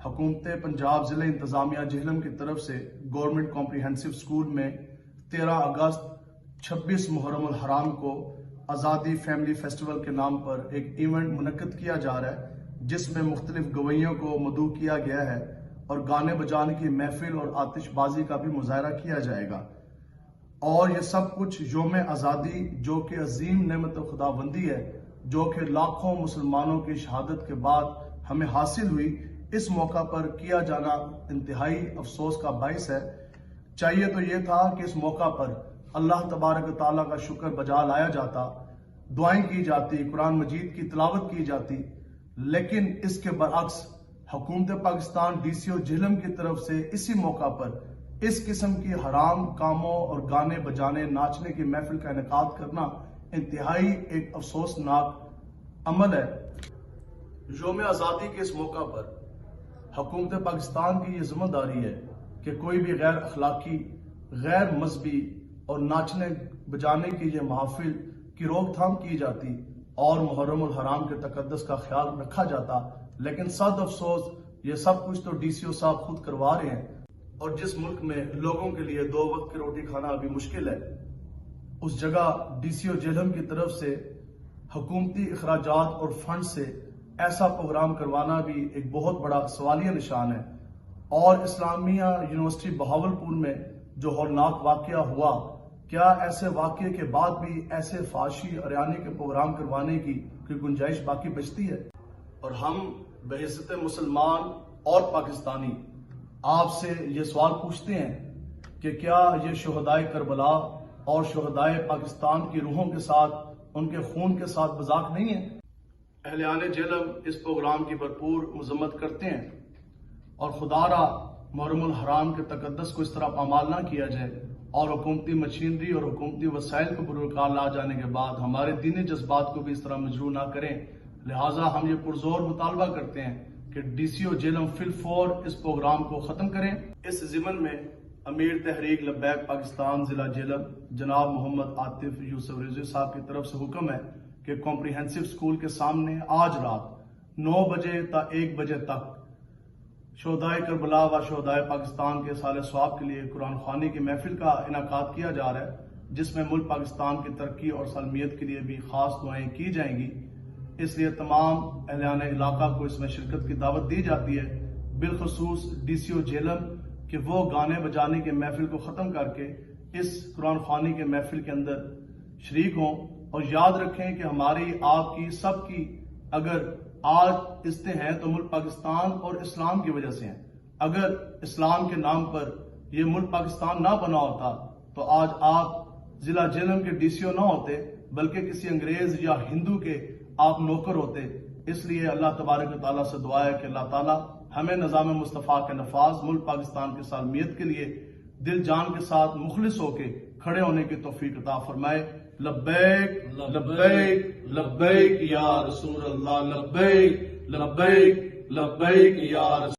حکومت پنجاب ضلع انتظامیہ جہلم کی طرف سے گورنمنٹ کمپریہنسو اسکول میں 13 اگست 26 محرم الحرام کو آزادی فیملی فیسٹیول کے نام پر ایک ایونٹ منعقد کیا جا رہا ہے، جس میں مختلف گویوں کو مدعو کیا گیا ہے اور گانے بجانے کی محفل اور آتش بازی کا بھی مظاہرہ کیا جائے گا۔ اور یہ سب کچھ یوم آزادی جو کہ عظیم نعمت خداوندی ہے، جو کہ لاکھوں مسلمانوں کی شہادت کے بعد ہمیں حاصل ہوئی، اس موقع پر کیا جانا انتہائی افسوس کا باعث ہے۔ چاہیے تو یہ تھا کہ اس موقع پر اللہ تبارک و تعالیٰ کا شکر بجا لایا جاتا، دعائیں کی جاتی، قرآن مجید کی تلاوت کی جاتی، لیکن اس کے برعکس حکومت پاکستان DCO جہلم کی طرف سے اسی موقع پر اس قسم کی حرام کاموں اور گانے بجانے ناچنے کی محفل کا انعقاد کرنا انتہائی ایک افسوسناک عمل ہے۔ یوم آزادی کے اس موقع پر حکومت پاکستان کی یہ ذمہ داری ہے کہ کوئی بھی غیر اخلاقی، غیر مذہبی اور ناچنے بجانے کی یہ محافل کی روک تھام کی جاتی اور محرم الحرام کے تقدس کا خیال رکھا جاتا، لیکن صد افسوس یہ سب کچھ تو DCO صاحب خود کروا رہے ہیں، اور جس ملک میں لوگوں کے لیے 2 وقت کی روٹی کھانا ابھی مشکل ہے، اس جگہ DCO جہلم کی طرف سے حکومتی اخراجات اور فنڈ سے ایسا پروگرام کروانا بھی ایک بہت بڑا سوالیہ نشان ہے۔ اور اسلامیہ یونیورسٹی بہاولپور میں جو ہولناک واقعہ ہوا، کیا ایسے واقعے کے بعد بھی ایسے فحاشی اریانی کے پروگرام کروانے کی کوئی گنجائش باقی بچتی ہے؟ اور ہم بحیثیت مسلمان اور پاکستانی آپ سے یہ سوال پوچھتے ہیں کہ کیا یہ شہدائے کربلا اور شہدائے پاکستان کی روحوں کے ساتھ، ان کے خون کے ساتھ مذاق نہیں ہے؟ اہلیان جہلم اس پروگرام کی بھرپور مذمت کرتے ہیں، اور خدا را محرم الحرام کے تقدس کو اس طرح پامال نہ کیا جائے اور حکومتی مشینری اور حکومتی وسائل کو بروکار لا جانے کے بعد ہمارے دینی جذبات کو بھی اس طرح مجروح نہ کریں۔ لہٰذا ہم یہ پرزور مطالبہ کرتے ہیں کہ DCO جہلم فی الفور اس پروگرام کو ختم کریں۔ اس ضمن میں امیر تحریک لبیک پاکستان ضلع جہلم جناب محمد عاطف یوسف رضوی صاحب کی طرف سے حکم ہے کہ کمپریہنسو اسکول کے سامنے آج رات 9 بجے تا 1 بجے تک شہدائے کربلا و شہدائے پاکستان کے سال ثواب کے لیے قرآن خوانی کی محفل کا انعقاد کیا جا رہا ہے، جس میں ملک پاکستان کی ترقی اور سالمیت کے لیے بھی خاص دعائیں کی جائیں گی۔ اس لیے تمام اہلیان علاقہ کو اس میں شرکت کی دعوت دی جاتی ہے، بالخصوص DCO جہلم کہ وہ گانے بجانے کے محفل کو ختم کر کے اس قرآن خوانی کے محفل کے اندر شریک ہوں، اور یاد رکھیں کہ ہماری آپ کی سب کی اگر آج عزتیں ہیں تو ملک پاکستان اور اسلام کی وجہ سے ہیں۔ اگر اسلام کے نام پر یہ ملک پاکستان نہ بنا ہوتا تو آج آپ ضلع جہلم کے DCO نہ ہوتے، بلکہ کسی انگریز یا ہندو کے آپ نوکر ہوتے۔ اس لیے اللہ تبارک و تعالیٰ سے دعا ہے کہ اللہ تعالیٰ ہمیں نظام مصطفیٰ کے نفاذ ملک پاکستان کی سالمیت کے لیے دل جان کے ساتھ مخلص ہو کے کھڑے ہونے کی توفیق عطا فرمائے۔ لبیک لبیک لبیک یا رسول اللہ، لبیک لبیک لبیک یا رسول